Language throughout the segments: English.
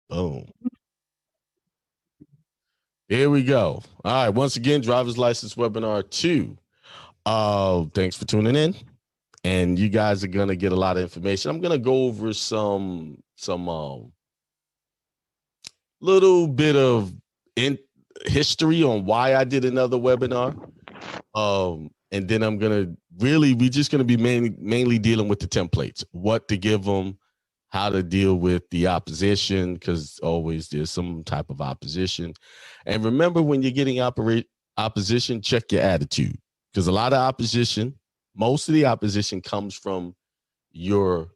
Boom. Here we go. All right. Once again, driver's license webinar 2. Thanks for tuning in. And you guys are gonna get a lot of information. I'm gonna go over some little bit of history on why I did another webinar. And then we're just gonna be mainly dealing with the templates, what to give them, how to deal with the opposition, because always there's some type of opposition. And remember, when you're getting opposition, check your attitude, because a lot of opposition, most of the opposition comes from your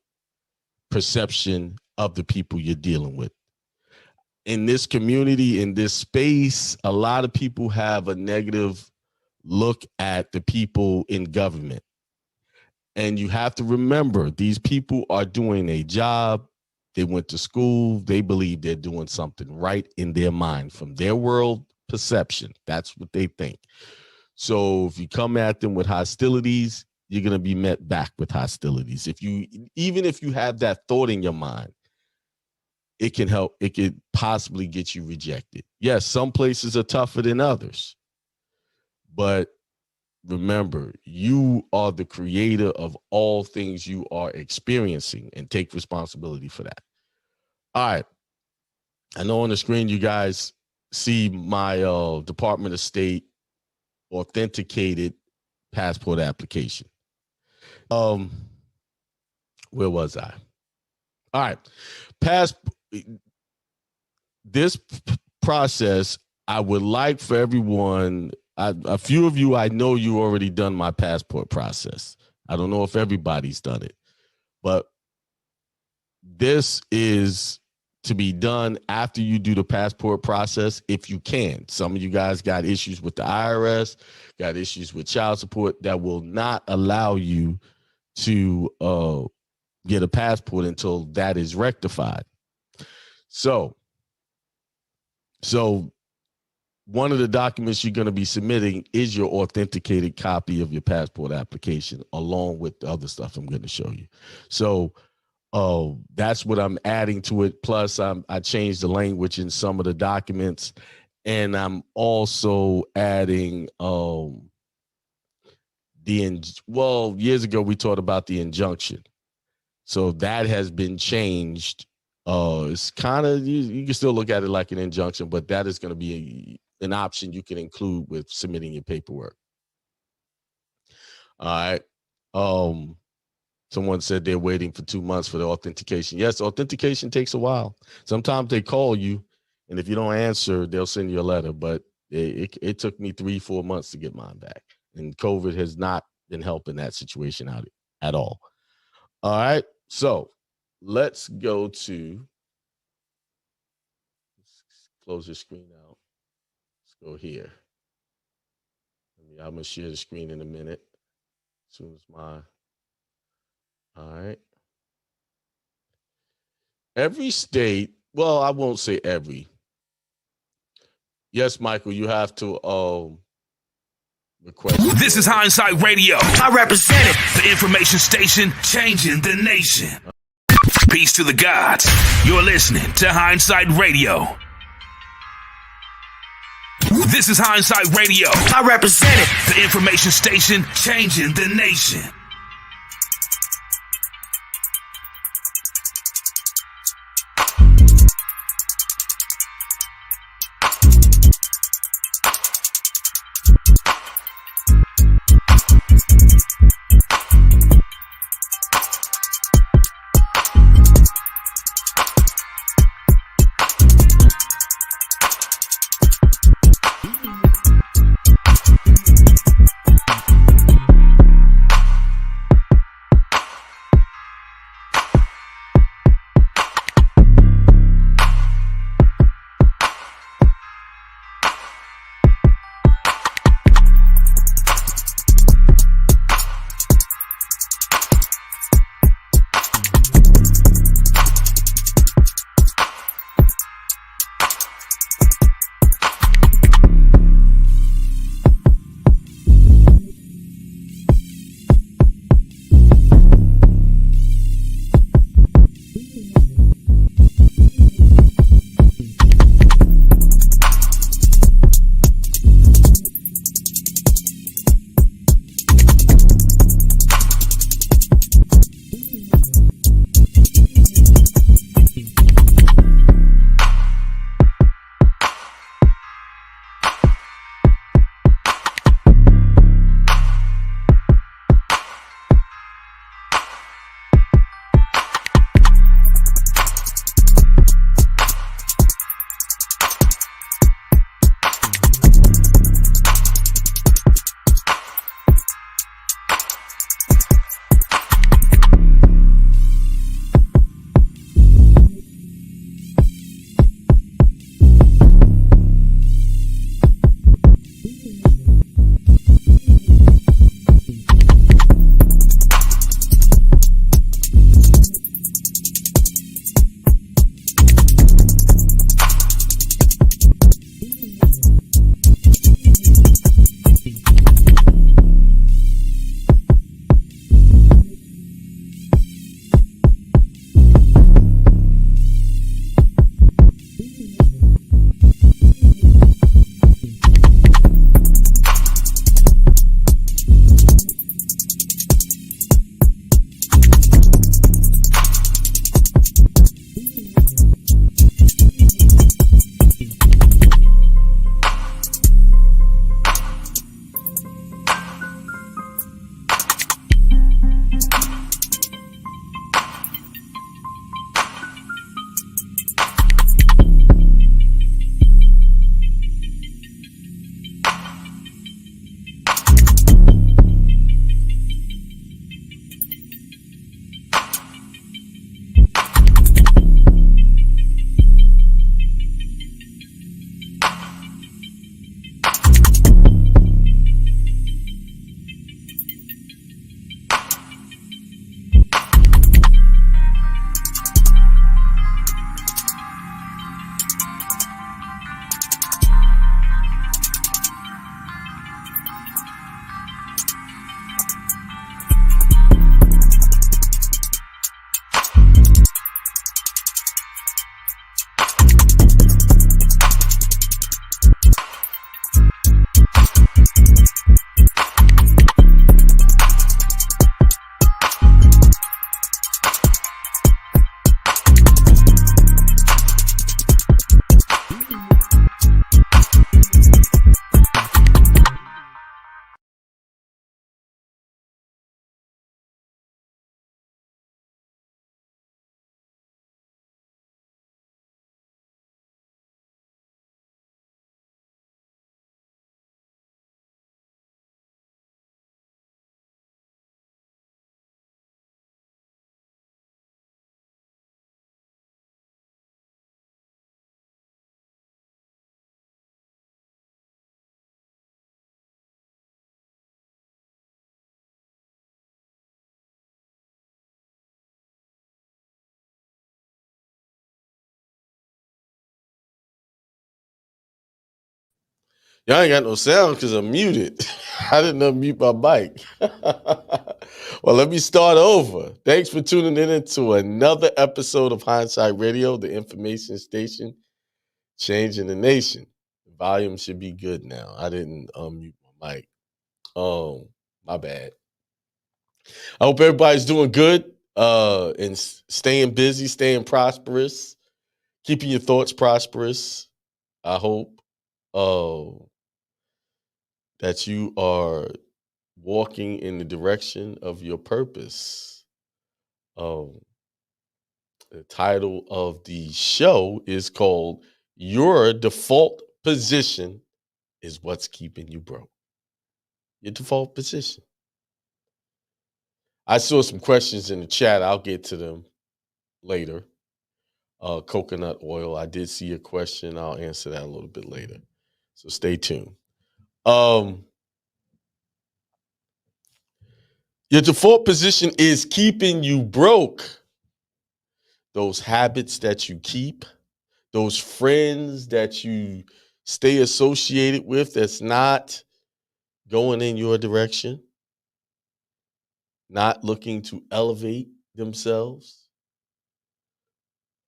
perception of the people you're dealing with. In this community, in this space, a lot of people have a negative look at the people in government. And you have to remember, these people are doing a job. They went to school. They believe they're doing something right in their mind from their world perception. That's what they think. So if you come at them with hostilities, you're going to be met back with hostilities. Even if you have that thought in your mind, it can help. It could possibly get you rejected. Yes, some places are tougher than others, but remember, you are the creator of all things you are experiencing, and take responsibility for that. All right. I know on the screen you guys see my Department of State authenticated passport application. Where was I? All right. This process, I would like for everyone, a few of you, I know you already done my passport process. I don't know if everybody's done it, but this is to be done after you do the passport process, if you can. Some of you guys got issues with the IRS, got issues with child support that will not allow you to get a passport until that is rectified. So one of the documents you're going to be submitting is your authenticated copy of your passport application, along with the other stuff I'm going to show you. So that's what I'm adding to it. Plus, I changed the language in some of the documents, and I'm also adding years ago we talked about the injunction. So that has been changed. It's kind of, you can still look at it like an injunction, but that is going to be an option you can include with submitting your paperwork. All right. Someone said they're waiting for 2 months for the authentication. Yes, authentication takes a while. Sometimes they call you, and if you don't answer, they'll send you a letter. But it took me 3-4 months to get mine back, and COVID has not been helping that situation out at all. All right, so let's go to, close your screen out. Let's go here. I'm gonna share the screen in a minute. As soon as all right. Every state, well, I won't say every. Yes, Michael, you have to request. This is Hindsight Radio. I represent it. The information station changing the nation. Peace to the gods. You're listening to Hindsight Radio. This is Hindsight Radio. I represent it. The information station changing the nation. Y'all ain't got no sound because I'm muted. I didn't unmute my mic. Well, let me start over. Thanks for tuning in into another episode of Hindsight Radio, the information station changing the nation. The volume should be good now. I didn't unmute my mic. My bad. I hope everybody's doing good and staying busy, staying prosperous, keeping your thoughts prosperous. I hope that you are walking in the direction of your purpose. Um, the title of the show is called Your Default Position is What's Keeping You Broke. Your default position. I saw some questions in the chat. I'll get to them later. Coconut oil. I did see a question. I'll answer that a little bit later. So stay tuned. Your default position is keeping you broke. Those habits that you keep, those friends that you stay associated with that's not going in your direction, not looking to elevate themselves.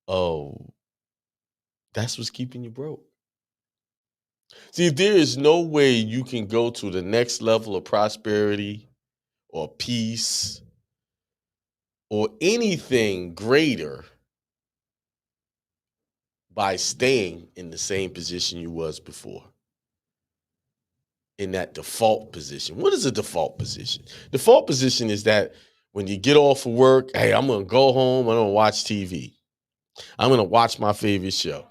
Oh, that's what's keeping you broke. See, there is no way you can go to the next level of prosperity or peace or anything greater by staying in the same position you was before. In that default position. What is a default position? Default position is that when you get off of work, hey, I'm going to go home, I'm going to watch TV. I'm going to watch my favorite show.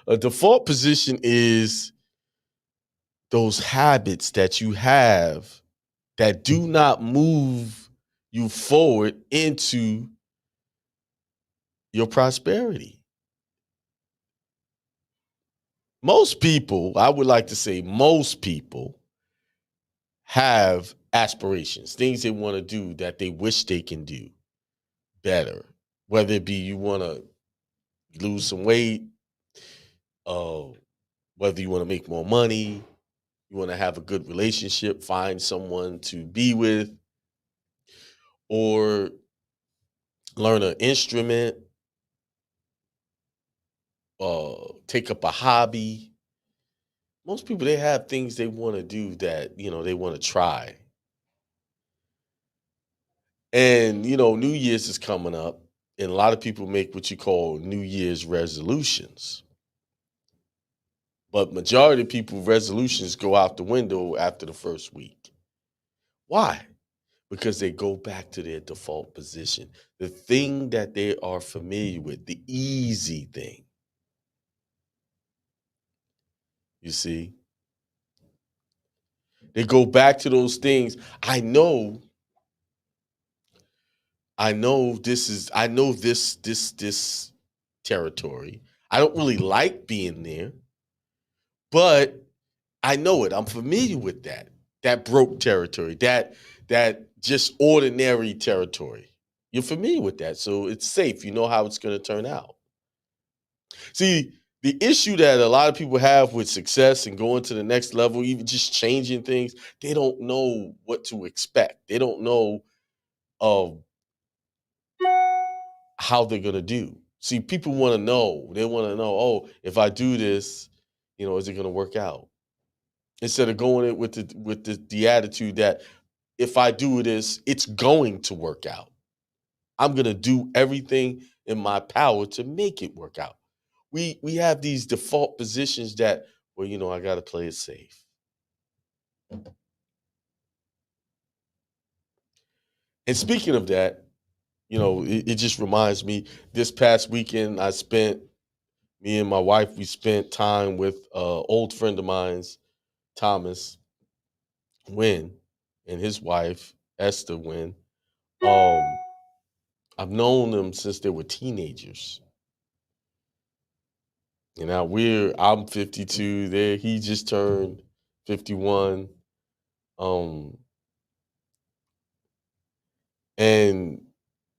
A default position is those habits that you have that do not move you forward into your prosperity. Most people, I would like to say most people, have aspirations, things they want to do that they wish they can do better. Whether it be you want to lose some weight, whether you want to make more money, you want to have a good relationship, find someone to be with, or learn an instrument, take up a hobby. Most people, they have things they want to do that, they want to try. And, New Year's is coming up, and a lot of people make what you call New Year's resolutions. But majority of people, resolutions go out the window after the first week. Why? Because they go back to their default position, the thing that they are familiar with, the easy thing. You see? They go back to those things. I know this territory. I don't really like being there, but I know it. I'm familiar with that broke territory, that just ordinary territory. You're familiar with that, so it's safe. You know how it's going to turn out. See, the issue that a lot of people have with success and going to the next level, even just changing things, they don't know what to expect. They don't know how they're going to do. See, people want to know. They want to know, oh, if I do this, is it going to work out? Instead of going in with the attitude that if I do this, it's going to work out. I'm going to do everything in my power to make it work out. We have these default positions that, I got to play it safe. And speaking of that, it just reminds me, this past weekend, me and my wife, we spent time with an old friend of mine's, Thomas Wynn, and his wife, Esther Wynn. I've known them since they were teenagers. And now I'm 52. He just turned 51. And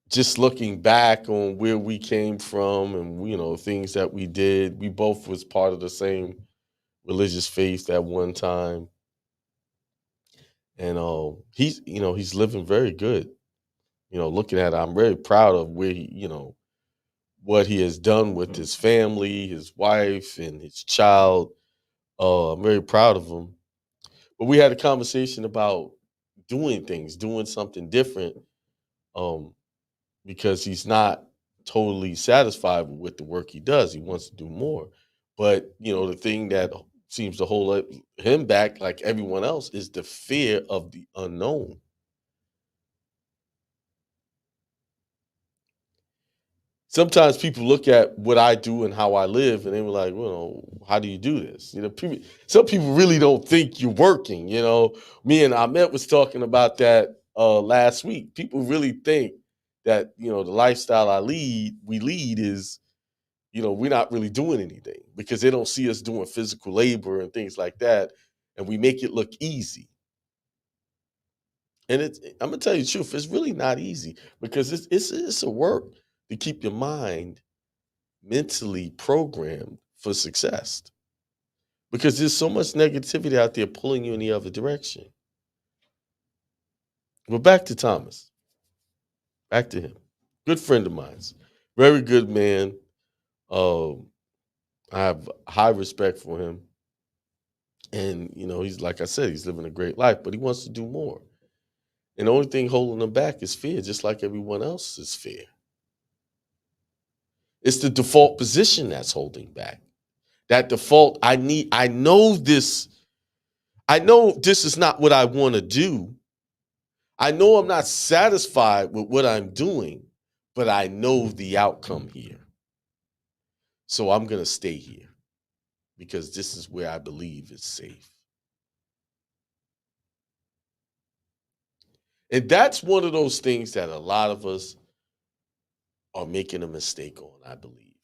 just looking back on where we came from and things that we did, we both was part of the same religious faith at one time, and he's living very good. Looking at it, I'm very proud of where what he has done with his family, his wife, and his child. I'm very proud of him. But we had a conversation about doing something different, um, because he's not totally satisfied with the work he does. He wants to do more. But, the thing that seems to hold him back, like everyone else, is the fear of the unknown. Sometimes people look at what I do and how I live, and they were like, "Well, how do you do this?" Some people really don't think you're working. Me and Ahmet was talking about that last week. People really think that the lifestyle we lead is, we're not really doing anything because they don't see us doing physical labor and things like that, and we make it look easy. And I'm gonna tell you the truth, it's really not easy because it's a work to keep your mind mentally programmed for success because there's so much negativity out there pulling you in the other direction. But back to Thomas, back to him. Good friend of mine, very good man. Um, I have high respect for him, and he's like I said, he's living a great life, but he wants to do more. And the only thing holding him back is fear, just like everyone else's fear. It's the default position that's holding back. That default, I know this. I know this is not what I want to do. I know I'm not satisfied with what I'm doing, but I know the outcome here. So I'm going to stay here because this is where I believe is safe. And that's one of those things that a lot of us are making a mistake on, I believe.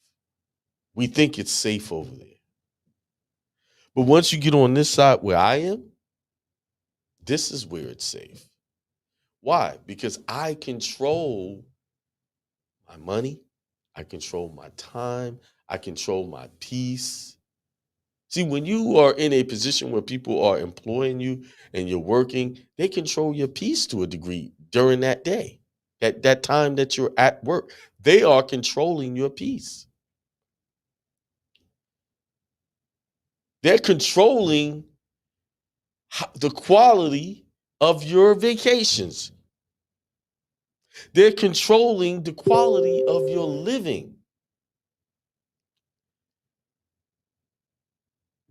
We think it's safe over there. But once you get on this side where I am, this is where it's safe. Why? Because I control my money, I control my time, I control my peace. See, when you are in a position where people are employing you and you're working, they control your peace to a degree during that day. That time that you're at work, they are controlling your peace. They're controlling the quality of your vacations. They're controlling the quality of your living.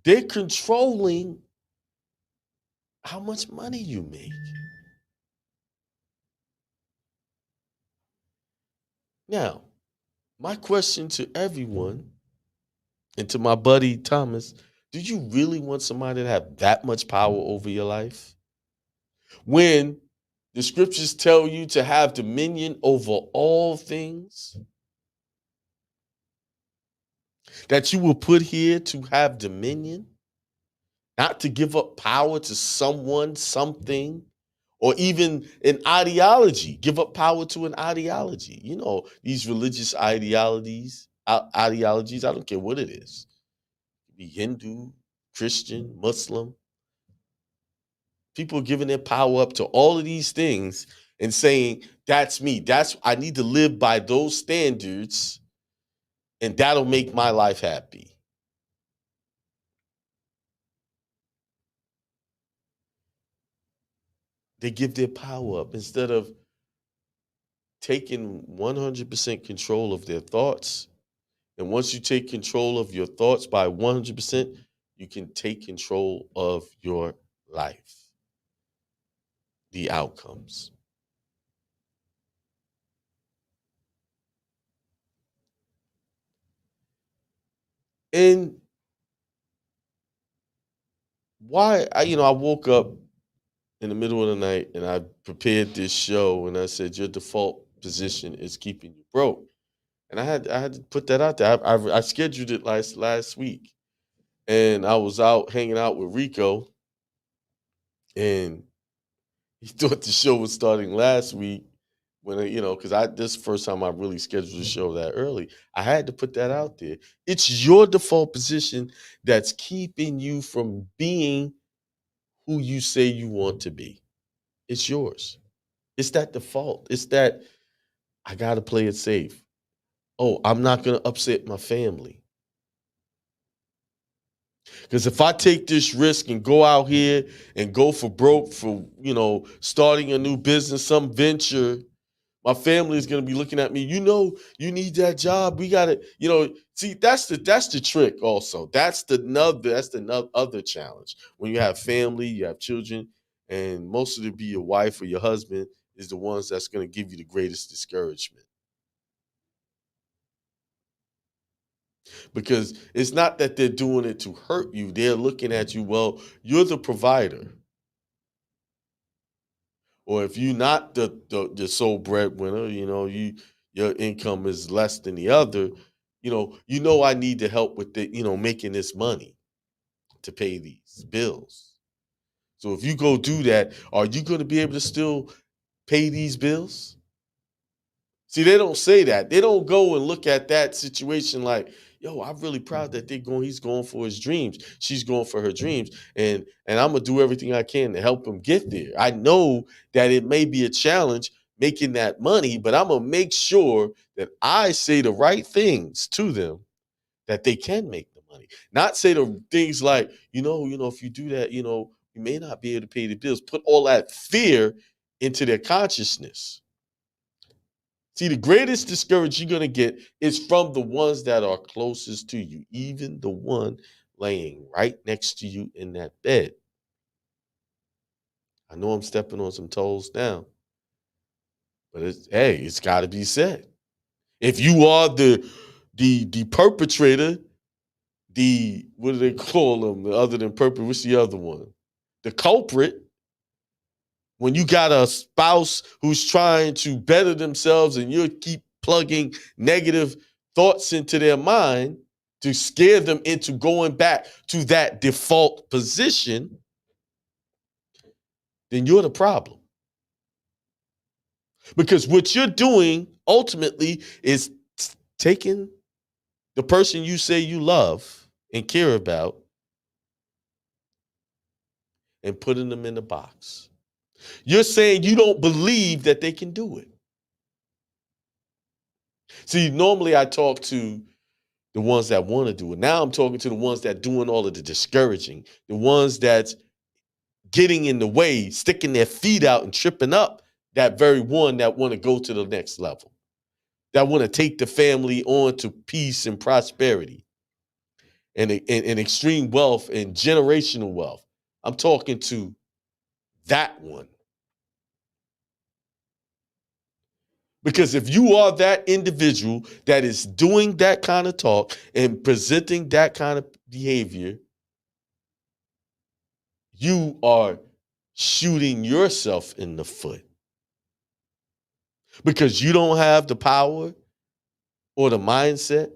They're controlling how much money you make. Now, my question to everyone and to my buddy Thomas, do you really want somebody to have that much power over your life? When the scriptures tell you to have dominion over all things, that you were put here to have dominion, not to give up power to someone, something, or even an ideology. Give up power to an ideology. These religious ideologies, I don't care what it is. It could be Hindu, Christian, Muslim. People are giving their power up to all of these things and saying, that's me. I need to live by those standards, and that'll make my life happy. They give their power up instead of taking 100% control of their thoughts. And once you take control of your thoughts by 100%, you can take control of your life, the outcomes. And I woke up in the middle of the night and I prepared this show and I said, your default position is keeping you broke. And I had to put that out there. I scheduled it last week, and I was out hanging out with Rico, and he thought the show was starting last week, when because this is the first time I really scheduled a show that early. I had to put that out there. It's your default position that's keeping you from being who you say you want to be. It's yours. It's that default. It's that I gotta play it safe. Oh, I'm not gonna upset my family. Because if I take this risk and go out here and go for broke for, starting a new business, some venture, my family is going to be looking at me, you need that job. We got to, see, that's the trick also. That's the other challenge. When you have family, you have children, and most of it be your wife or your husband is the ones that's going to give you the greatest discouragement. Because it's not that they're doing it to hurt you. They're looking at you, well, you're the provider. Or if you're not the sole breadwinner, your income is less than the other, I need to help with making this money to pay these bills. So if you go do that, are you going to be able to still pay these bills? See, they don't say that. They don't go and look at that situation like, yo, I'm really proud that he's going for his dreams. She's going for her dreams. And I'm gonna do everything I can to help him get there. I know that it may be a challenge making that money, but I'm gonna make sure that I say the right things to them that they can make the money. Not say the things like, if you do that, you may not be able to pay the bills. Put all that fear into their consciousness. See, the greatest discouragement you're going to get is from the ones that are closest to you, even the one laying right next to you in that bed. I know I'm stepping on some toes now, but it's got to be said. If you are the perpetrator, what do they call them? Other than perpetrator, what's the other one? The culprit. When you got a spouse who's trying to better themselves and you keep plugging negative thoughts into their mind to scare them into going back to that default position, then you're the problem. Because what you're doing ultimately is taking the person you say you love and care about and putting them in a box. You're saying you don't believe that they can do it. See, normally I talk to the ones that want to do it. Now I'm talking to the ones that doing all of the discouraging, the ones that's getting in the way, sticking their feet out and tripping up that very one that want to go to the next level, that want to take the family on to peace and prosperity and extreme wealth and generational wealth. I'm talking to that one. Because if you are that individual that is doing that kind of talk and presenting that kind of behavior, you are shooting yourself in the foot. Because you don't have the power or the mindset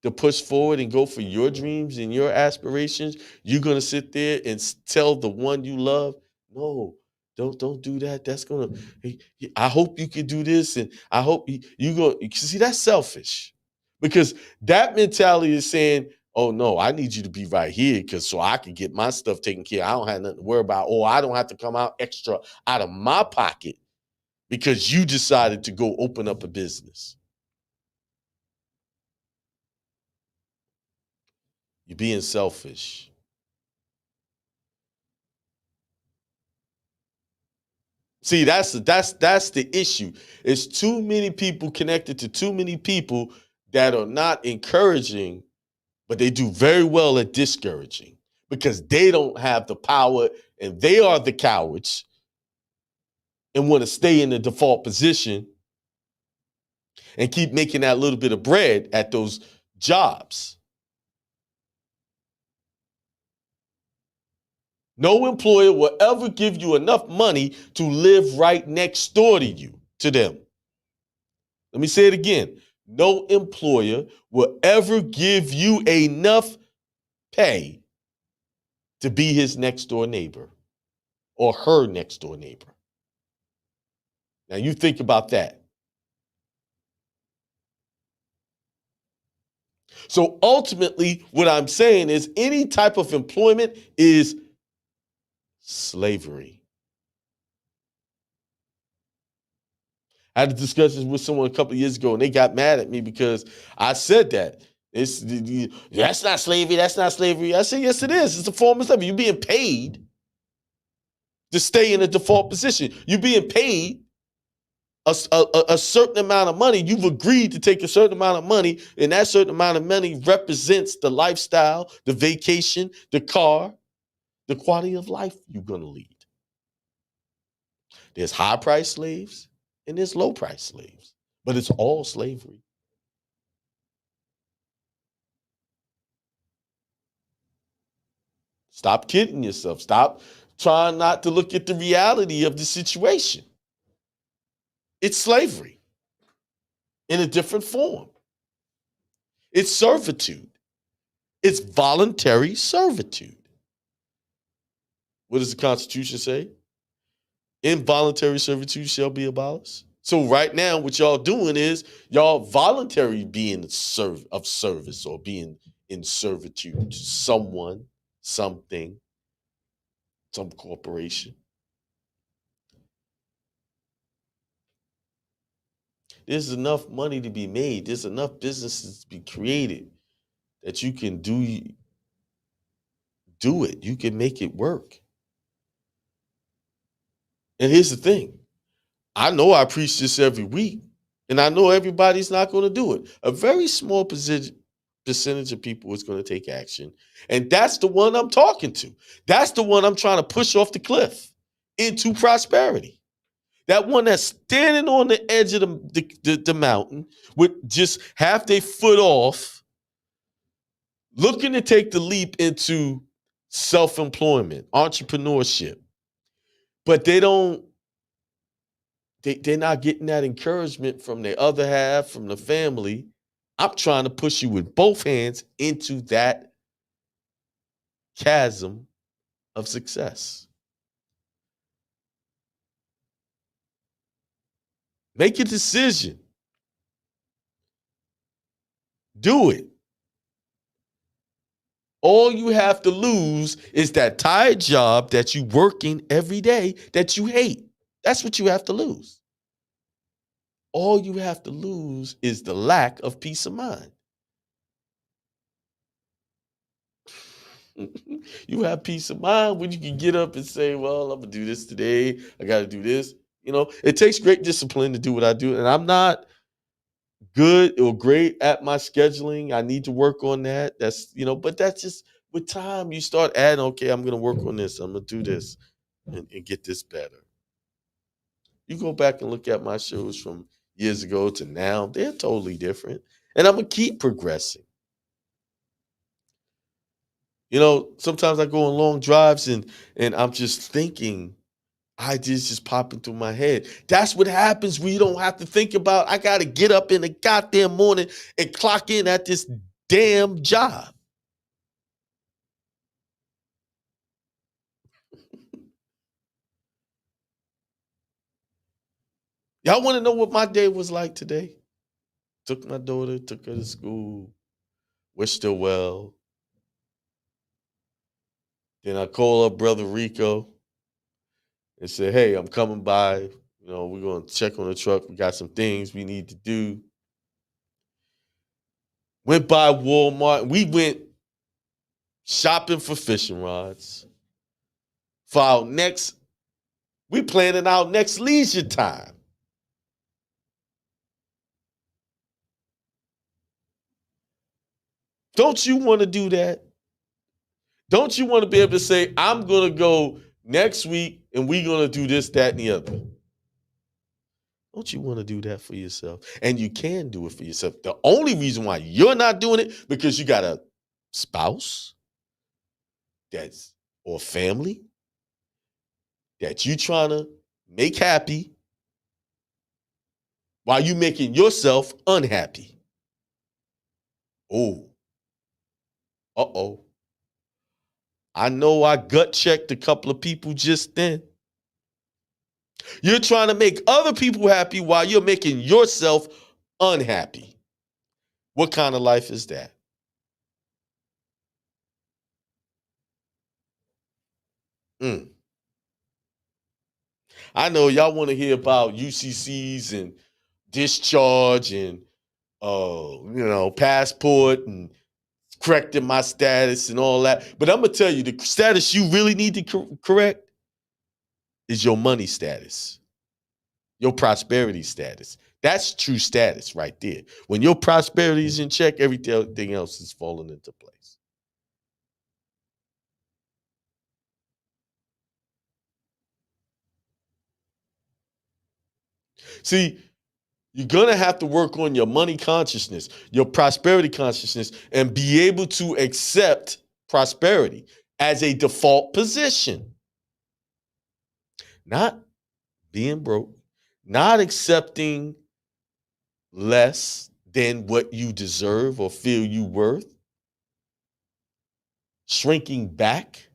to push forward and go for your dreams and your aspirations. You're going to sit there and tell the one you love, no, don't do that. That's going to, I hope you can do this. And I hope you go, see, that's selfish. Because that mentality is saying, oh no, I need you to be right here because so I can get my stuff taken care of. I don't have nothing to worry about. Or I don't have to come out extra out of my pocket because you decided to go open up a business. You're being selfish. See, that's the issue. It's too many people connected to too many people that are not encouraging, but they do very well at discouraging because they don't have the power and they are the cowards and want to stay in the default position and keep making that little bit of bread at those jobs. No employer will ever give you enough money to live right next door to you, to them. Let me say it again. No employer will ever give you enough pay to be his next door neighbor or her next door neighbor. Now you think about that. So ultimately, what I'm saying is any type of employment is slavery. I had a discussion with someone a couple of years ago, and they got mad at me because I said that. That's not slavery. That's not slavery. I said, yes, it is. It's a form of slavery. You're being paid to stay in a default position. You're being paid a certain amount of money. You've agreed to take a certain amount of money, and that certain amount of money represents the lifestyle, the vacation, the car, the quality of life you're going to lead. There's high price slaves and there's low price slaves, but it's all slavery. Stop kidding yourself. Stop trying not to look at the reality of the situation. It's slavery in a different form. It's servitude. It's voluntary servitude. What does the Constitution say? Involuntary servitude shall be abolished. So right now, what y'all doing is y'all voluntary being of service or being in servitude to someone, something, some corporation. There's enough money to be made. There's enough businesses to be created that you can do it. You can make it work. And here's the thing. I know I preach this every week, and I know everybody's not going to do it. A very small percentage of people is going to take action. And that's the one I'm talking to. That's the one I'm trying to push off the cliff into prosperity. That one that's standing on the edge of the mountain with just half their foot off, looking to take the leap into self-employment, entrepreneurship. But they're not getting that encouragement from their other half, from the family. I'm trying to push you with both hands into that chasm of success. Make a decision. Do it. All you have to lose is that tired job that you working every day that you hate. That's what you have to lose. All you have to lose is the lack of peace of mind. You have peace of mind when you can get up and say, well, I'm going to do this today. I got to do this. You know, it takes great discipline to do what I do. And I'm not good or great at my scheduling. I need to work on that. But that's just with time, you start adding, okay, I'm going to work on this. I'm going to do this and get this better. You go back and look at my shows from years ago to now, they're totally different. And I'm going to keep progressing. You know, sometimes I go on long drives and I'm just thinking, ideas just popping through my head. That's what happens when you don't have to think about, I got to get up in the goddamn morning and clock in at this damn job. Y'all want to know what my day was like today? Took my daughter, took her to school, wished her well. Then I call up Brother Rico and say, hey, I'm coming by. You know, we're going to check on the truck. We got some things we need to do. Went by Walmart. We went shopping for fishing rods. For our next, we planning our next leisure time. Don't you want to do that? Don't you want to be able to say, I'm going to go next week and we're going to do this, that, and the other? Don't you want to do that for yourself? And you can do it for yourself. The only reason why you're not doing it, because you got a spouse or family that you trying to make happy while you making yourself unhappy. Oh, uh-oh. I know I gut checked a couple of people just then. You're trying to make other people happy while you're making yourself unhappy. What kind of life is that? Mm. I know y'all want to hear about UCCs and discharge and passport and correcting my status and all that. But I'm gonna tell you, the status you really need to correct is your money status, your prosperity status. That's true status right there. When your prosperity is in check, everything else is falling into place. See, you're gonna have to work on your money consciousness, your prosperity consciousness, and be able to accept prosperity as a default position. Not being broke, not accepting less than what you deserve or feel you worth, shrinking back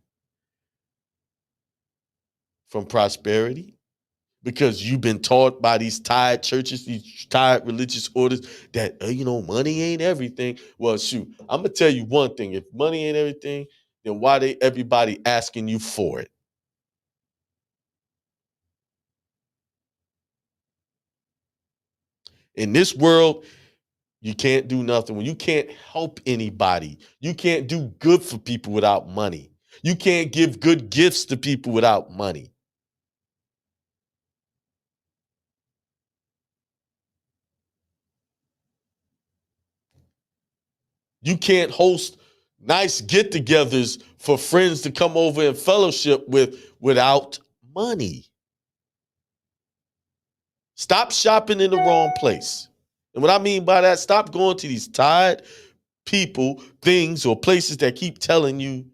from prosperity because you've been taught by these tired churches, these tired religious orders that money ain't everything. Well, shoot, I'm gonna tell you one thing: if money ain't everything, then why they everybody asking you for it? In this world, you can't do nothing. When you can't help anybody, you can't do good for people without money. You can't give good gifts to people without money. You can't host nice get-togethers for friends to come over and fellowship with without money. Stop shopping in the wrong place. And what I mean by that, stop going to these tired people, things, or places that keep telling you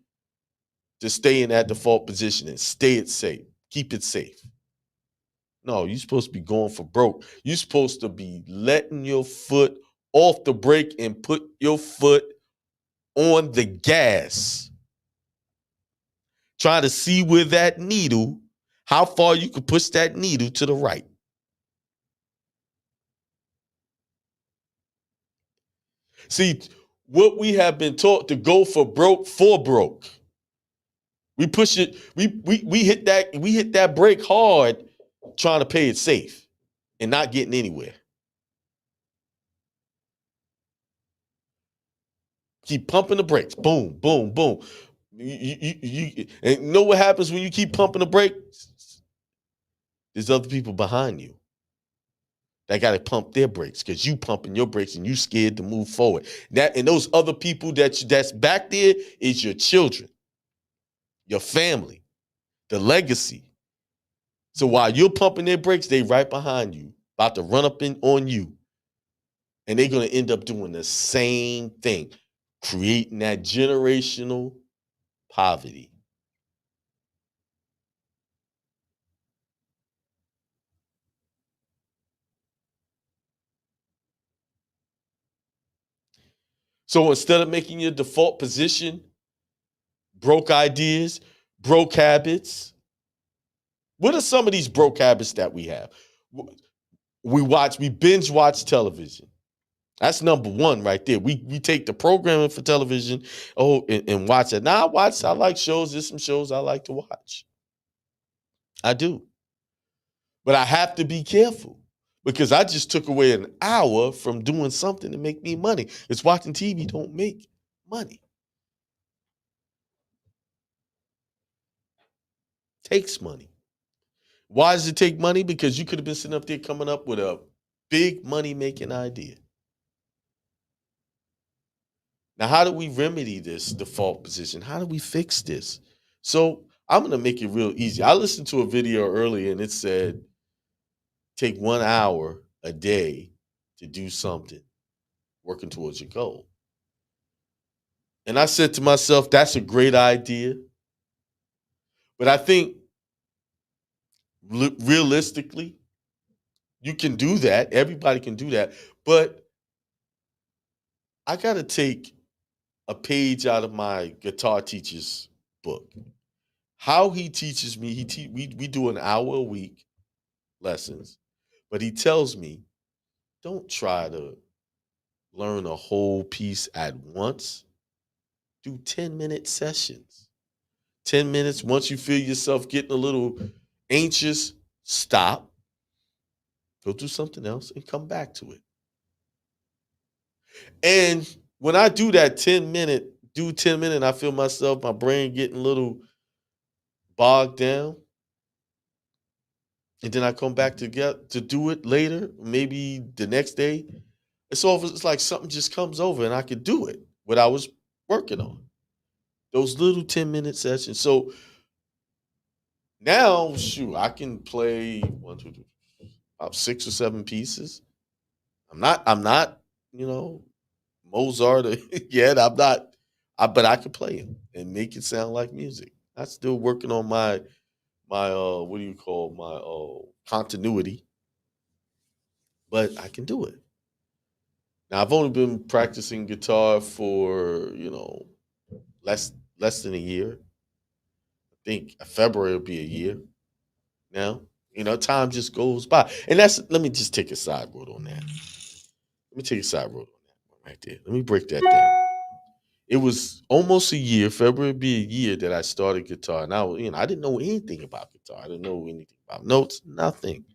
to stay in that default position and stay it safe. Keep it safe. No, you're supposed to be going for broke. You're supposed to be letting your foot off the brake and put your foot on the gas. Trying to see where that needle, how far you can push that needle to the right. See, what we have been taught to go for broke. We push it, we hit that brake hard trying to play it safe and not getting anywhere. Keep pumping the brakes. Boom, boom, boom. And you know what happens when you keep pumping the brakes? There's other people behind you that got to pump their brakes because you pumping your brakes and you scared to move forward. And those other people that's back there is your children, your family, the legacy. So while you're pumping their brakes, they right behind you, about to run up on you. And they're going to end up doing the same thing, creating that generational poverty. So instead of making your default position broke ideas, broke habits, what are some of these broke habits that we have? We binge watch television. That's number one right there. We take the programming for television, and watch it. Now I like shows. There's some shows I like to watch. I do. But I have to be careful because I just took away an hour from doing something to make me money. It's watching TV don't make money. Takes money. Why does it take money? Because you could have been sitting up there coming up with a big money making idea. Now, how do we remedy this default position? How do we fix this? So I'm going to make it real easy. I listened to a video earlier and it said, take 1 hour a day to do something, working towards your goal. And I said to myself, that's a great idea. But I think realistically, you can do that. Everybody can do that. But I got to take a page out of my guitar teacher's book. How he teaches me, we do an hour a week lessons. But he tells me, don't try to learn a whole piece at once. Do 10-minute sessions. 10 minutes. Once you feel yourself getting a little anxious, stop, go do something else, and come back to it. And when I do that 10 minute, I feel myself, my brain getting a little bogged down. And then I come back to do it later, maybe the next day. It's like something just comes over and I could do it, what I was working on. Those little 10-minute sessions. So now, shoot, I can play one, two, three, about 6 or 7 pieces. I'm not, you know, Mozart yet. I'm not, but I can play them and make it sound like music. I'm still working on my what do you call my continuity, but I can do it. Now I've only been practicing guitar for less than a year. I think February will be a year now. Time just goes by, and let me just take a side road on that. Let me take a side road on that one right there. Let me break that down. It was almost a year. February would be a year that I started guitar. And I didn't know anything about guitar. I didn't know anything about notes, nothing.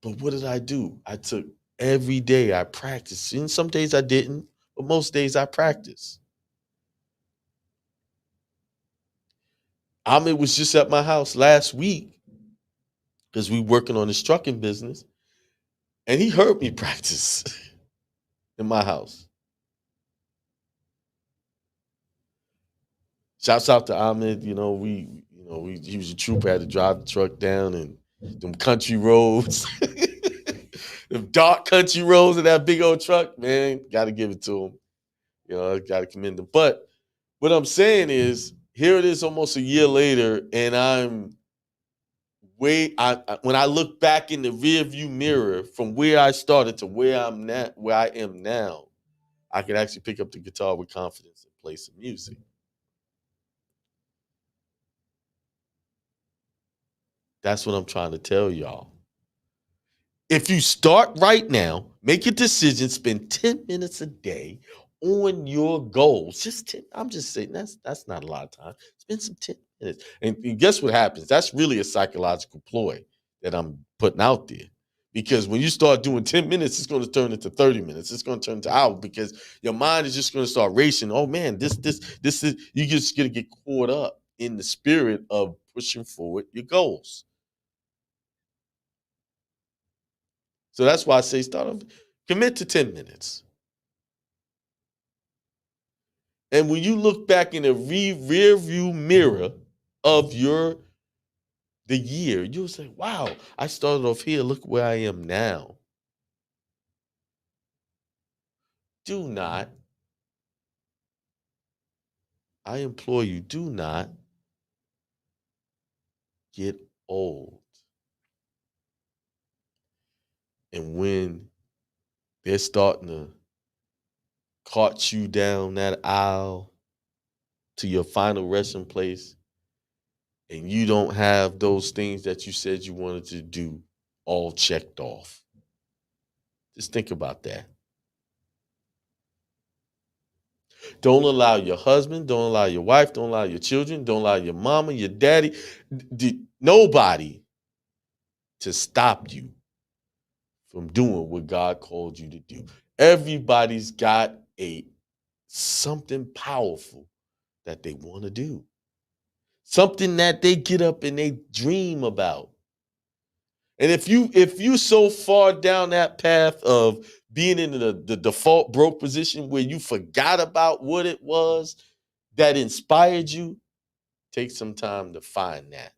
But what did I do? I took every day I practiced. And some days I didn't, but most days I practiced. Ahmed was just at my house last week because we working on his trucking business. And he heard me practice in my house. Shouts out to Ahmed. He was a trooper, had to drive the truck down and them country roads, them dark country roads in that big old truck, man. Got to give it to him. Got to commend him. But what I'm saying is, here it is, almost a year later, and I'm when I look back in the rearview mirror from where I started to where I am now, I can actually pick up the guitar with confidence and play some music. That's what I'm trying to tell y'all. If you start right now, make a decision, spend 10 minutes a day on your goals. Just 10, I'm just saying that's not a lot of time. Spend some 10 minutes. And guess what happens? That's really a psychological ploy that I'm putting out there. Because when you start doing 10 minutes, it's going to turn into 30 minutes. It's going to turn into hours because your mind is just going to start racing. Oh man, this is, you just going to get caught up in the spirit of pushing forward your goals. So that's why I say commit to 10 minutes. And when you look back in the rear view mirror of the year, you'll say, wow, I started off here. Look where I am now. Do not, I implore you, do not get old. And when they're starting to cart you down that aisle to your final resting place, and you don't have those things that you said you wanted to do all checked off. Just think about that. Don't allow your husband, don't allow your wife, don't allow your children, don't allow your mama, your daddy, nobody to stop you from doing what God called you to do. Everybody's got something powerful that they want to do. Something that they get up and they dream about. And if you so far down that path of being in the default broke position where you forgot about what it was that inspired you, take some time to find that.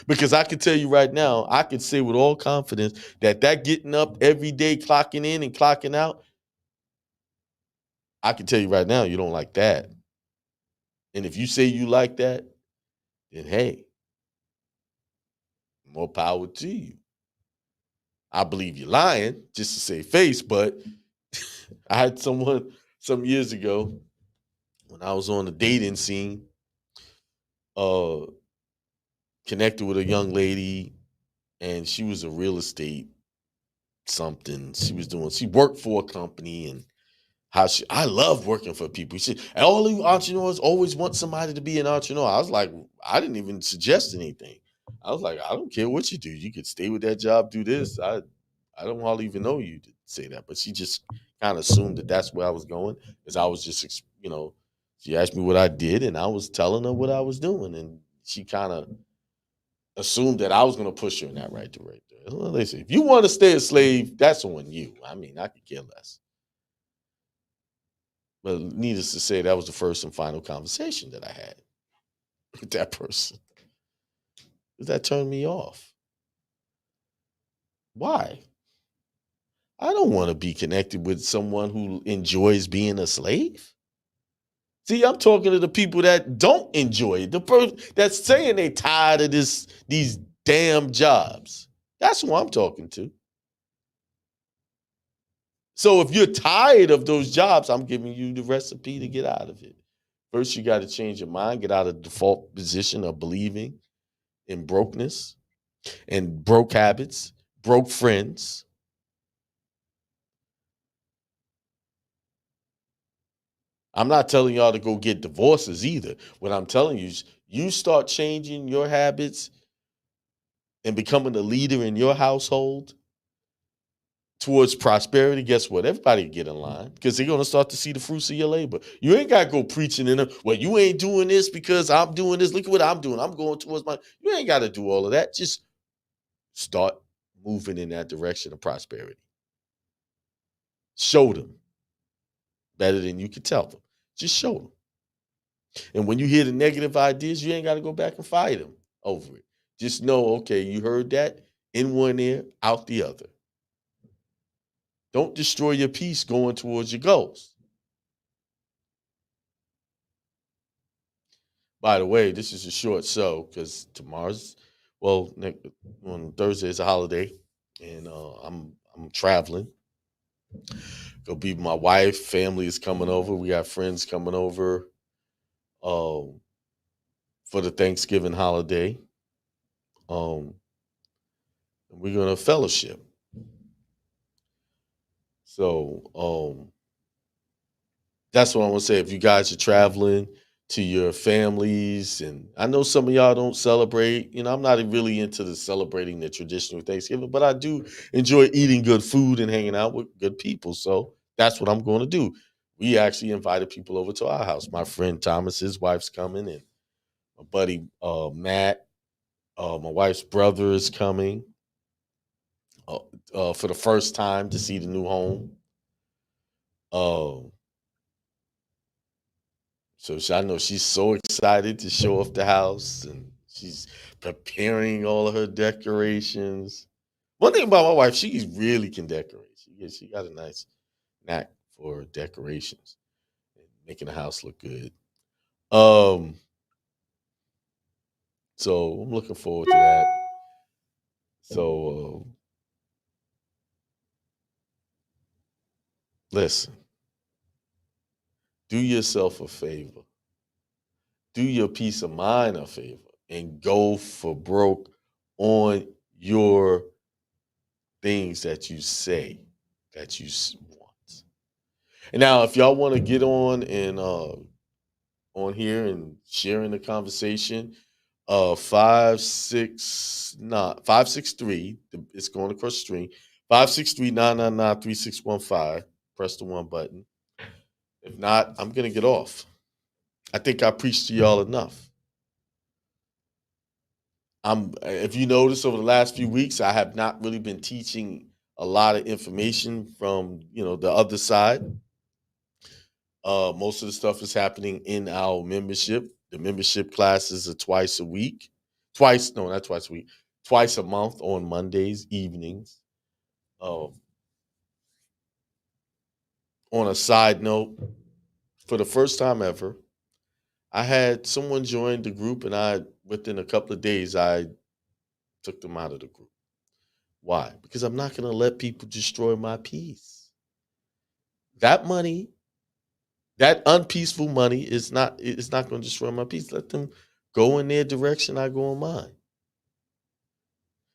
Because I can tell you right now, I can say with all confidence that getting up every day, clocking in and clocking out, I can tell you right now, you don't like that. And if you say you like that, then hey, more power to you. I believe you're lying just to save face, but I had someone some years ago when I was on the dating scene, connected with a young lady, and she was a real estate something. She worked for a company, and I love working for people. And all the entrepreneurs always want somebody to be an entrepreneur. I was like, I didn't even suggest anything. I was like, I don't care what you do. You could stay with that job, do this. I don't hardly even know you to say that. But she just kind of assumed that that's where I was going, because I was just, she asked me what I did, and I was telling her what I was doing, and she kind of assumed that I was going to push her in that right direction. Well, listen, if you want to stay a slave, that's on you. I mean, I could care less. But needless to say, that was the first and final conversation that I had with that person. That turned me off. Why? I don't want to be connected with someone who enjoys being a slave. See, I'm talking to the people that don't enjoy it. The person that's saying they tired of these damn jobs. That's who I'm talking to. So if you're tired of those jobs, I'm giving you the recipe to get out of it. First, you got to change your mind, get out of the default position of believing in brokenness and broke habits, broke friends. I'm not telling y'all to go get divorces either. What I'm telling you is you start changing your habits and becoming a leader in your household towards prosperity. Guess what? Everybody get in line, because they're going to start to see the fruits of your labor. You ain't got to go preaching in them. Well, you ain't doing this because I'm doing this. Look at what I'm doing. I'm going towards my. You ain't got to do all of that. Just start moving in that direction of prosperity. Show them better than you can tell them. Just show them. And when you hear the negative ideas, you ain't got to go back and fight them over it. Just know, okay, you heard that in one ear, out the other. Don't destroy your peace going towards your goals. By the way, this is a short show because on Thursday is a holiday, and I'm traveling. Go be with my wife. Family is coming over. We got friends coming over for the Thanksgiving holiday. We're gonna fellowship. So that's what I want to say. If you guys are traveling to your families, and I know some of y'all don't celebrate, I'm not really into the celebrating the traditional Thanksgiving, but I do enjoy eating good food and hanging out with good people. So that's what I'm going to do. We actually invited people over to our house. My friend Thomas, his wife's coming, and my buddy Matt, my wife's brother is coming for the first time to see the new home. So I know she's so excited to show off the house, and she's preparing all of her decorations. One thing about my wife, she really can decorate. She got a nice knack for decorations and making the house look good. So I'm looking forward to that. So listen, do yourself a favor. Do your peace of mind a favor and go for broke on your things that you say that you want. And now, if y'all want to get on and on here and sharing the conversation, 563. It's going across the stream. 563-999-3615. Press the one button. If not, I'm gonna get off. I think I preached to y'all enough. If you notice over the last few weeks, I have not really been teaching a lot of information from the other side. Most of the stuff is happening in our membership. The membership classes are twice a week. Not twice a week. Twice a month on Mondays evenings. On a side note, for the first time ever, I had someone join the group, and within a couple of days, I took them out of the group. Why? Because I'm not going to let people destroy my peace. That money, that unpeaceful money, it's not going to destroy my peace. Let them go in their direction. I go in mine.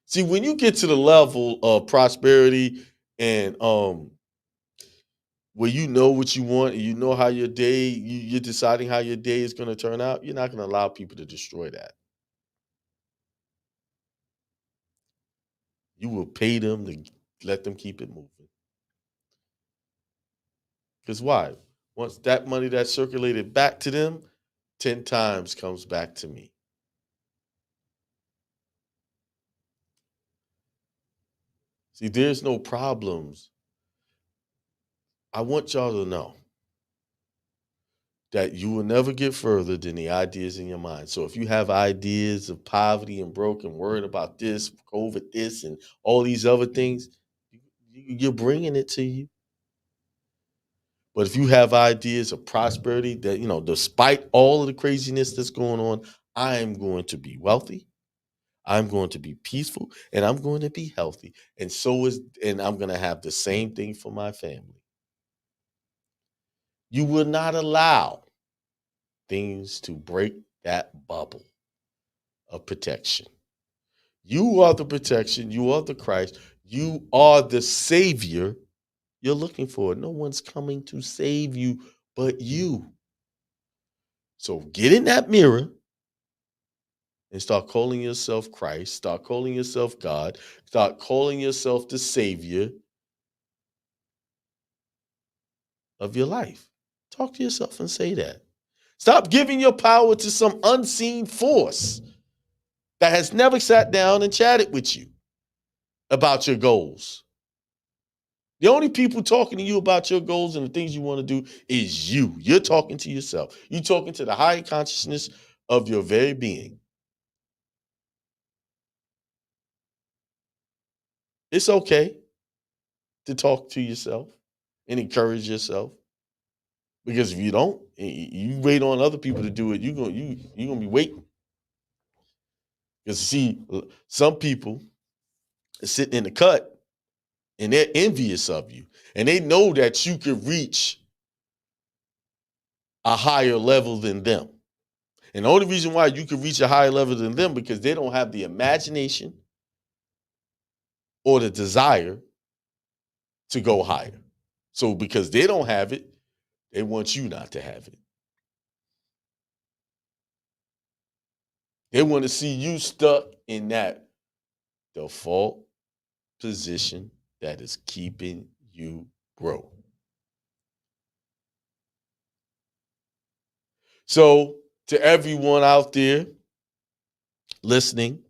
See, when you get to the level of prosperity and where you know what you want and you know how your day, you're deciding how your day is going to turn out, you're not going to allow people to destroy that. You will pay them to let them keep it moving. Because why? Once that money that's circulated back to them, 10 times comes back to me. See, there's no problems. I want y'all to know that you will never get further than the ideas in your mind. So if you have ideas of poverty and broke and worried about this, COVID, this, and all these other things, you're bringing it to you. But if you have ideas of prosperity that, despite all of the craziness that's going on, I am going to be wealthy. I'm going to be peaceful and I'm going to be healthy. And I'm going to have the same thing for my family. You will not allow things to break that bubble of protection. You are the protection. You are the Christ. You are the Savior you're looking for. No one's coming to save you but you. So get in that mirror and start calling yourself Christ. Start calling yourself God. Start calling yourself the Savior of your life. Talk to yourself and say that. Stop giving your power to some unseen force that has never sat down and chatted with you about your goals. The only people talking to you about your goals and the things you want to do is you. You're talking to yourself. You're talking to the higher consciousness of your very being. It's okay to talk to yourself and encourage yourself. Because if you don't, you wait on other people to do it, you're gonna be waiting. Because see, some people are sitting in the cut and they're envious of you. And they know that you could reach a higher level than them. And the only reason why you can reach a higher level than them because they don't have the imagination or the desire to go higher. So because they don't have it, they want you not to have it. They want to see you stuck in that default position that is keeping you broke. So to everyone out there listening,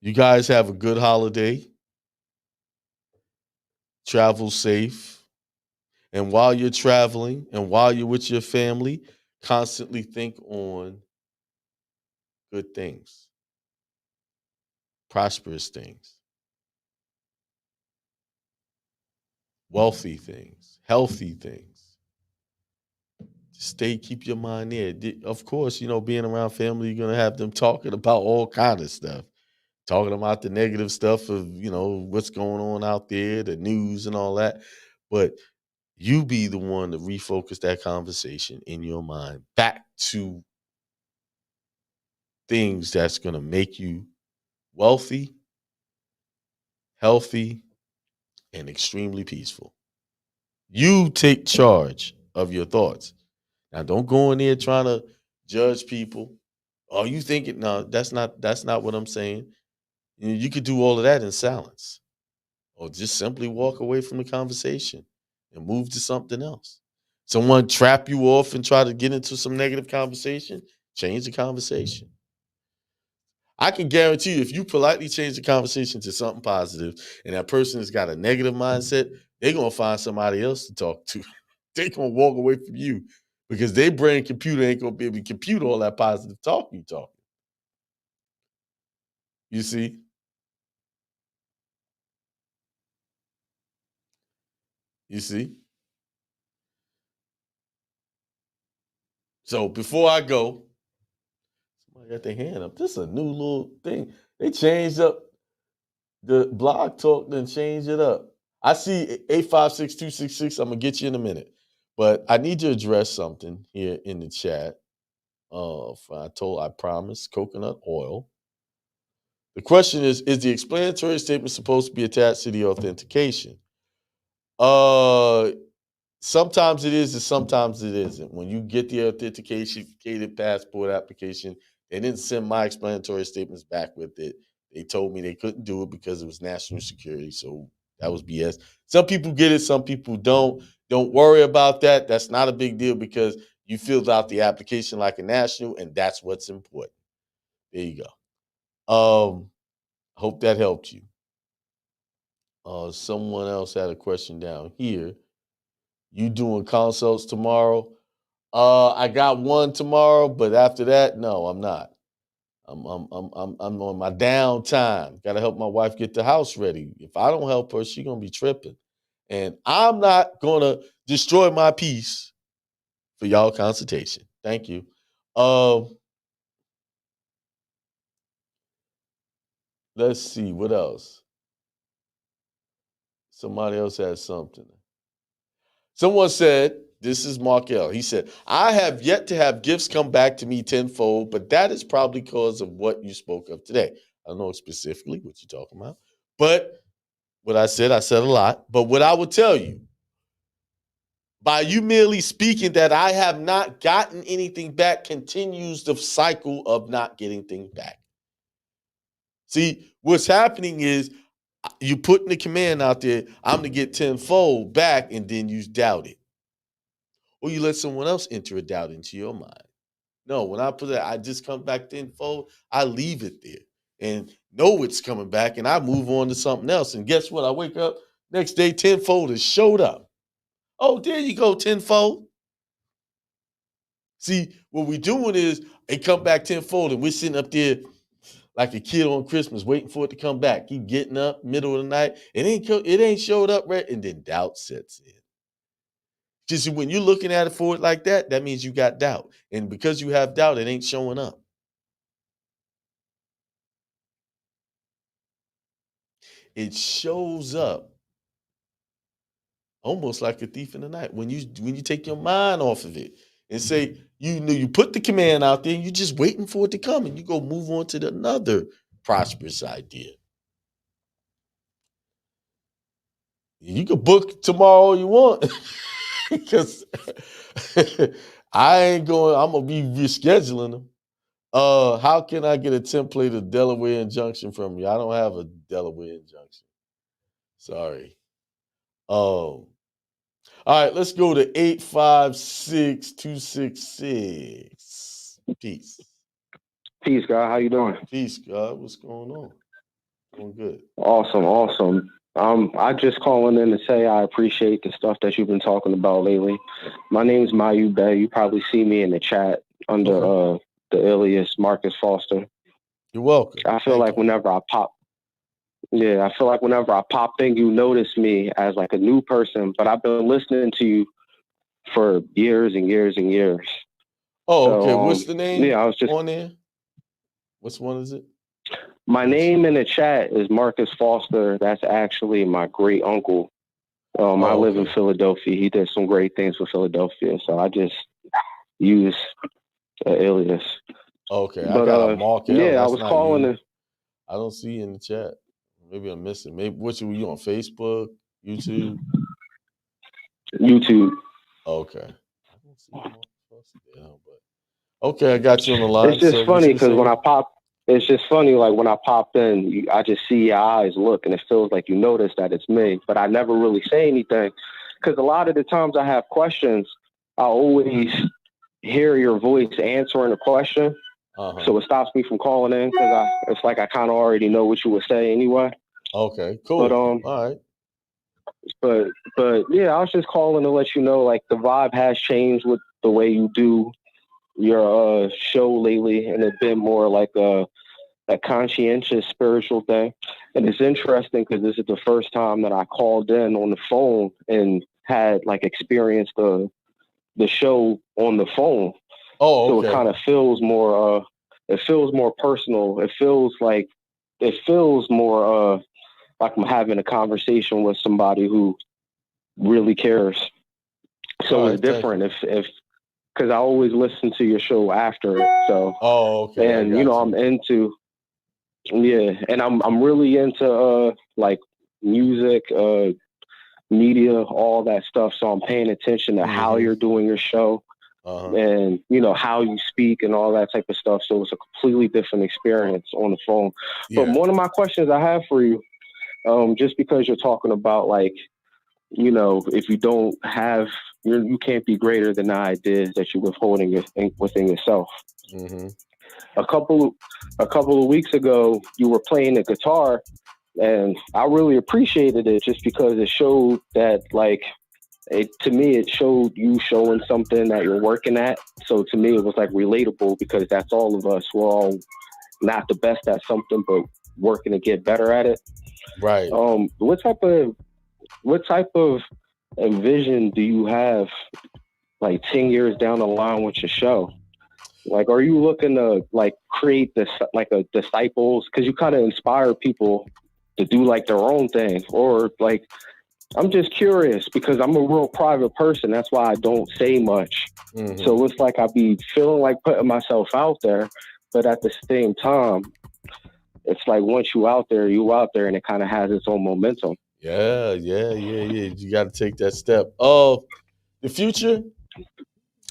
you guys have a good holiday. Travel safe. And while you're traveling and while you're with your family, constantly think on good things, prosperous things, wealthy things, healthy things. Keep your mind there. Of course, being around family, you're gonna have them talking about all kind of stuff, talking about the negative stuff of what's going on out there, the news and all that. But you be the one to refocus that conversation in your mind back to things that's gonna make you wealthy, healthy, and extremely peaceful. You take charge of your thoughts. Now, don't go in there trying to judge people. Oh, you think it? No, that's not what I'm saying. You could do all of that in silence, or just simply walk away from the conversation and move to something else. Someone trap you off and try to get into some negative conversation, change the conversation. I can guarantee you, if you politely change the conversation to something positive and that person has got a negative mindset, they're going to find somebody else to talk to. They're going to walk away from you because their brain computer ain't going to be able to compute all that positive talk you talk. You see? You see? So before I go, somebody got their hand up. This is a new little thing. They changed up the blog talk, then changed it up. I see 856-266. I'm gonna get you in a minute. But I need to address something here in the chat. I promise coconut oil. The question is the explanatory statement supposed to be attached to the authentication? Sometimes it is and sometimes it isn't. When you get the authenticated passport application, they didn't send my explanatory statements back with it. They told me they couldn't do it because it was national security. So that was BS. Some people get it, some people don't. Don't worry about that. That's not a big deal because you filled out the application like a national, and that's what's important. There you go. Hope that helped you. Someone else had a question down here. You doing consults tomorrow? I got one tomorrow, but after that, no, I'm not. I'm on my downtime. Got to help my wife get the house ready. If I don't help her, she's gonna be tripping, and I'm not gonna destroy my peace for y'all consultation. Thank you. Let's see what else. Somebody else has something. Someone said, this is Mark L. He said, I have yet to have gifts come back to me tenfold, but that is probably because of what you spoke of today. I don't know specifically what you're talking about, but what I said a lot. But what I will tell you, by you merely speaking that I have not gotten anything back continues the cycle of not getting things back. See, what's happening is you putting the command out there, I'm going to get tenfold back, and then you doubt it. Or you let someone else enter a doubt into your mind. No, when I put it, I just come back tenfold, I leave it there and know it's coming back, and I move on to something else. And guess what? I wake up next day, tenfold has showed up. Oh, there you go, tenfold. See, what we're doing is it come back tenfold, and we're sitting up there like a kid on Christmas, waiting for it to come back. Keep getting up, middle of the night. It ain't showed up right, and then doubt sets in. Just when you're looking at it for it like that, that means you got doubt. And because you have doubt, it ain't showing up. It shows up almost like a thief in the night when you take your mind off of it and say, you put the command out there and you're just waiting for it to come, and you go move on to another prosperous idea. You can book tomorrow all you want because I ain't going, I'm gonna be rescheduling them. How can I get a template of Delaware injunction from you? I don't have a Delaware injunction. Sorry. All right, let's go to 856-266. Peace. Peace, God. How you doing? Peace, God. What's going on? Doing good. Awesome. I just calling in to say I appreciate the stuff that you've been talking about lately. My name's Mayu Bay. You probably see me in the chat under the alias Marcus Foster. You're welcome. I feel like whenever I pop in, you notice me as like a new person, but I've been listening to you for years and years and years. Oh, so, okay. What's the name? Yeah, I was just on there. Which one is it? My name in the chat is Marcus Foster. That's actually my great uncle. I live in Philadelphia. He did some great things for Philadelphia, so I just use an alias. Okay, but, I got a Mark L. Yeah, That's I was calling it. I don't see you in the chat. Maybe I'm missing. Maybe were you on Facebook, YouTube? YouTube. Okay. I don't see Mark Foster there, but okay, I got you on the line. It's just funny because when I pop. It's just funny, like when I pop in, I just see your eyes look, and it feels like you notice that it's me, but I never really say anything because a lot of the times I have questions, I always hear your voice answering the question, so it stops me from calling in because it's like I kind of already know what you would say anyway. Okay, cool. But all right. But yeah, I was just calling to let you know, like the vibe has changed with the way you do your show lately, and it's been more like a conscientious spiritual thing. And it's interesting because this is the first time that I called in on the phone and had like experienced the show on the phone. Oh, okay. So it kind of feels more personal. It feels more like I'm having a conversation with somebody who really cares. So it's different if because I always listen to your show after it. So okay. And I'm into Yeah, and I'm really into like music, media, all that stuff. So I'm paying attention to how you're doing your show, and how you speak and all that type of stuff. So it's a completely different experience on the phone. But one of my questions I have for you, just because you're talking about like, if you don't have, you can't be greater than the ideas that you're withholding within yourself. A couple of weeks ago, you were playing the guitar, and I really appreciated it just because it showed that, like, to me, it showed you showing something that you're working at. So to me, it was like relatable because that's all of us. We're all not the best at something, but working to get better at it. Right. What type of vision do you have, like 10 years down the line with your show? Like, are you looking to like create this like a disciples? Because you kind of inspire people to do like their own thing, or like, I'm just curious because I'm a real private person. That's why I don't say much. So it's like I be feeling like putting myself out there, but at the same time, it's like once you out there, and it kind of has its own momentum. Yeah. You got to take that step. Oh, the future.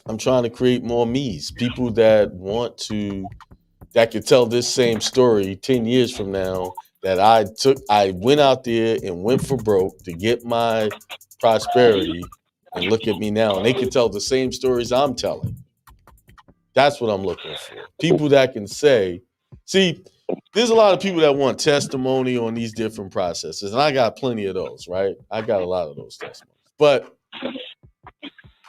I'm trying to create more me's, people that can tell this same story 10 years from now, that I went out there and went for broke to get my prosperity, and look at me now. And they can tell the same stories I'm telling. That's what I'm looking for. People that can see, there's a lot of people that want testimony on these different processes. And I got plenty of those, right? I got a lot of those testimonies. But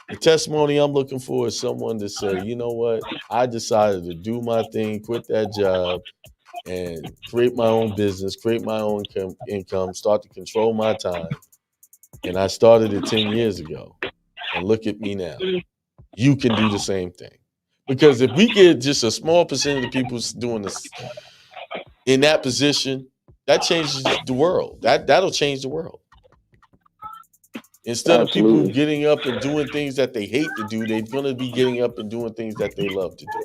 the testimony I'm looking for is someone to say, you know what? I decided to do my thing, quit that job, and create my own business, create my own income, start to control my time. And I started it 10 years ago. And look at me now. You can do the same thing. Because if we get just a small percentage of the people doing this in that position, that changes the world. That'll change the world. Instead of people getting up and doing things that they hate to do, they're going to be getting up and doing things that they love to do.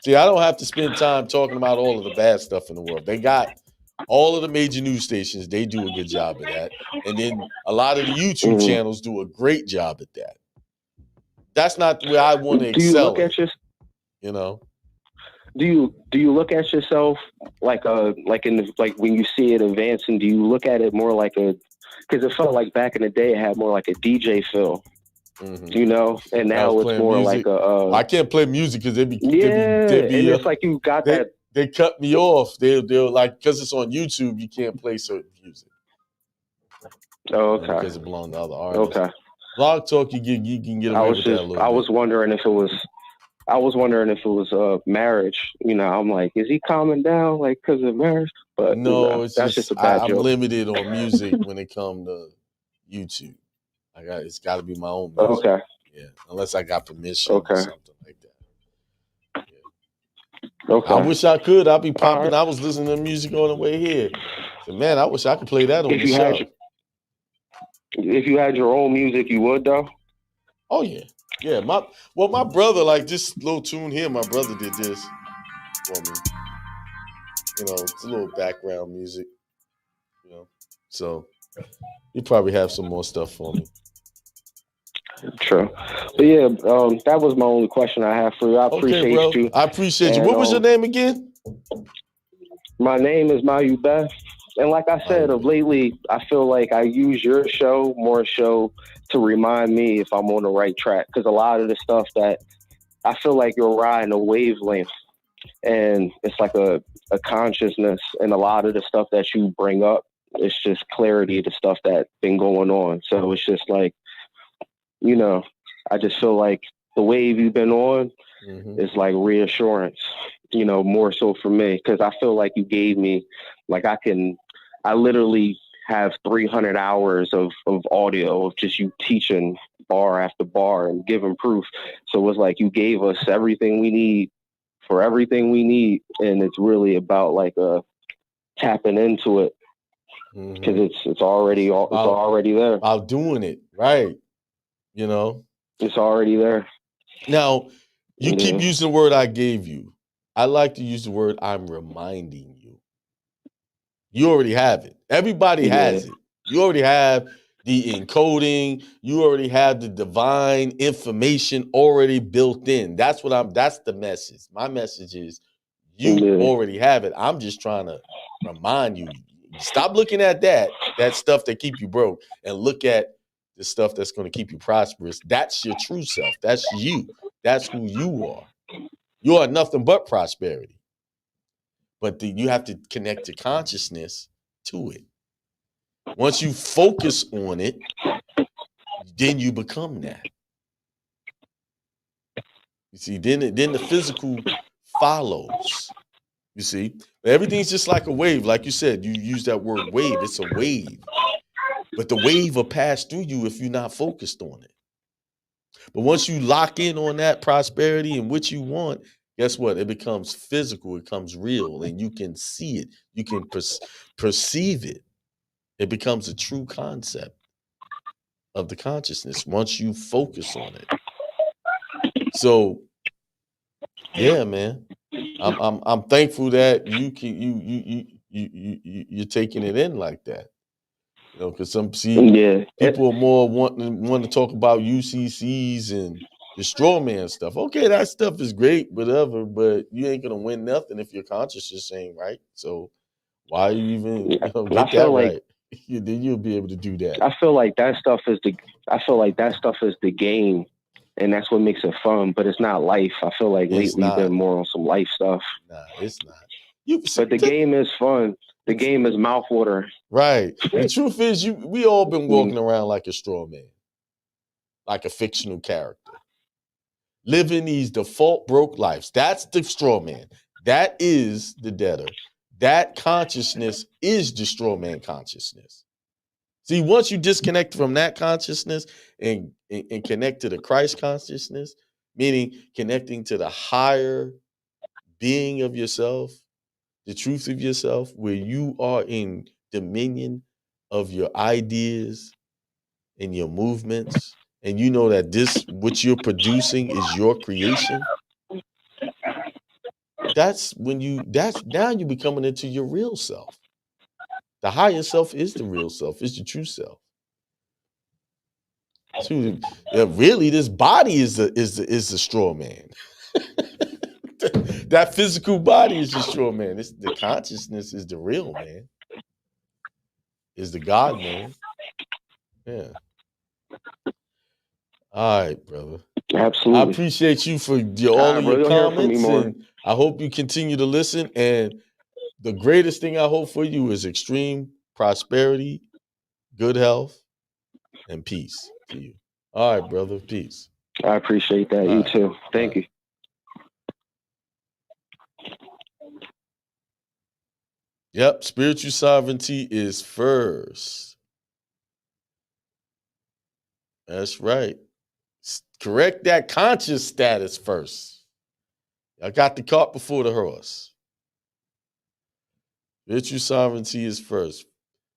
See, I don't have to spend time talking about all of the bad stuff in the world. They got all of the major news stations. They do a good job of that. And then a lot of the YouTube channels do a great job at that. That's not where I want to excel. Do you look at yourself like when you see it advancing, do you look at it more like because it felt like back in the day it had more like a DJ feel, and now it's more music. like I can't play music because they be and it's like you got that. They cut me off. They're like, because it's on YouTube, you can't play certain music. Oh, okay. Because it belongs to other artists. Okay. Blog Talk, you can get away with that a little bit. I was wondering if it was marriage. I'm like, is he calming down like because of marriage? But no, that's just a bad joke. I'm limited on music when it comes to YouTube. It's got to be my own music. Okay. Yeah, unless I got permission or something like that. Yeah. Okay. I wish I could. I'd be popping. Right. I was listening to music on the way here. So, man, I wish I could play that on the show. If you had your own music, you would though. Oh yeah. Yeah, my brother, like this little tune here, my brother did this for me. It's a little background music, So you probably have some more stuff for me. True. But yeah, that was my only question I have for you. I appreciate you. I appreciate you. What was your name again? My name is Mayu Beth. And like I said, of lately, I feel like I use your show more so to remind me if I'm on the right track. Because a lot of the stuff that I feel like you're riding a wavelength, and it's like a consciousness. And a lot of the stuff that you bring up, it's just clarity to stuff that's been going on. So it's just like, I just feel like the wave you've been on is like reassurance, more so for me. Because I feel like you gave me, like I literally have 300 hours of audio of just you teaching bar after bar and giving proof. So it was like you gave us everything we need for everything we need. And it's really about like tapping into it because it's already there. About doing it, right. It's already there. Now, you keep using the word I gave you. I like to use the word I'm reminding you. You already have it. Everybody has it. You already have the encoding. You already have the divine information already built in. That's the message. My message is you already have it. I'm just trying to remind you. Stop looking at that stuff that keep you broke, and look at the stuff that's going to keep you prosperous. That's your true self. That's you. That's who you are. You are nothing but prosperity. But you have to connect your consciousness to it. Once you focus on it, then you become that. You see, then the physical follows. You see, everything's just like a wave. Like you said, you use that word wave. It's a wave. But the wave will pass through you if you're not focused on it. But once you lock in on that prosperity and what you want, guess what? It becomes physical. It becomes real, and you can see it. You can perceive it. It becomes a true concept of the consciousness once you focus on it. So, yeah, man, I'm thankful that you're taking it in like that. You know, because people are more want to talk about UCCs and the straw man stuff. Okay, that stuff is great, whatever, but you ain't gonna win nothing if your consciousness ain't right. So why you even get that right? Then you'll be able to do that. I feel like that stuff is the game, and that's what makes it fun. But it's not life. I feel like lately you've been more on some life stuff. Nah, it's not. But the game is fun. The game is mouthwater. Right. The truth is, we all been walking around like a straw man, like a fictional character, living these default broke lives. That's the straw man. That is the debtor. That consciousness is the straw man consciousness. See, once you disconnect from that consciousness and connect to the Christ consciousness, meaning connecting to the higher being of yourself, the truth of yourself, where you are in dominion of your ideas and your movements, and you know that what you're producing is your creation. Now you're becoming into your real self. The higher self is the real self, is the true self. So, really, this body is the straw man. That physical body is the straw man. The consciousness is the real man. Is the God man. Yeah. All right, brother. Absolutely. I appreciate you for all of your comments, and I hope you continue to listen. And the greatest thing I hope for you is extreme prosperity, good health, and peace for you. All right, brother. Peace. I appreciate that. You too. Thank you. Yep. Spiritual sovereignty is first. That's right. Correct that conscious status first. I got the cart before the horse. Spiritual sovereignty is first.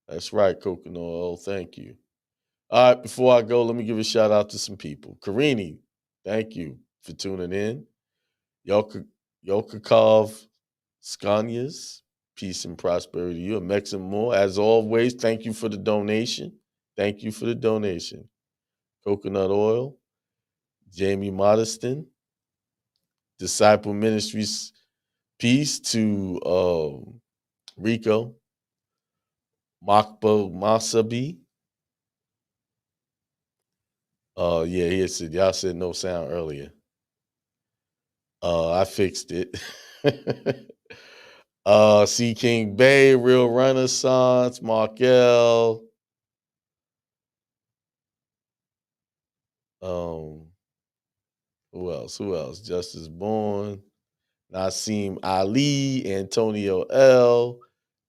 That's right, coconut oil. Thank you. All right, before I go, let me give a shout out to some people. Karini, thank you for tuning in. Yokakov Skanyas, peace and prosperity to you. And Mexican more. As always, thank you for the donation. Thank you for the donation. Coconut oil. Jamie Modestin. Disciple Ministries, peace to Rico. Makbo Masabi. Yeah, he said, y'all said no sound earlier. I fixed it. C. King Bay, Real Renaissance, Markel. Who else? Justice Bourne, Naseem Ali, Antonio L,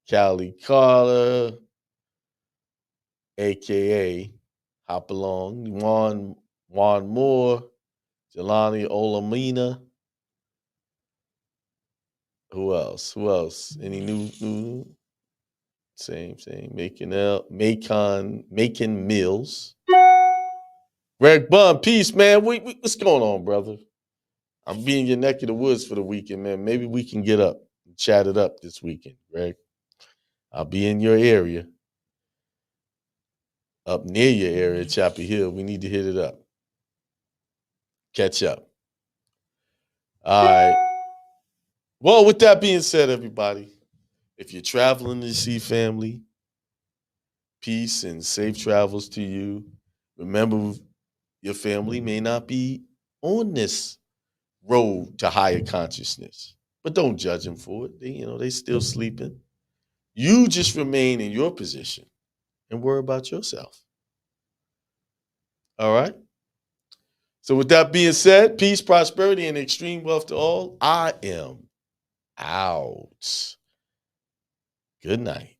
Callie Carter, aka Hop Along, Juan Moore, Jelani Olamina. Who else? Any new? Same. Macon Mills. Greg Bunn, peace, man. What's going on, brother? I'm being your neck of the woods for the weekend, man. Maybe we can get up and chat it up this weekend, Greg. I'll be in your area, up near your area, Chapel Hill. We need to hit it up. Catch up. All right. Well, with that being said, everybody, if you're traveling to see family, peace and safe travels to you. Remember, your family may not be on this road to higher consciousness, but don't judge them for it. They still sleeping. You just remain in your position and worry about yourself. All right? So with that being said, peace, prosperity, and extreme wealth to all. I am out. Good night.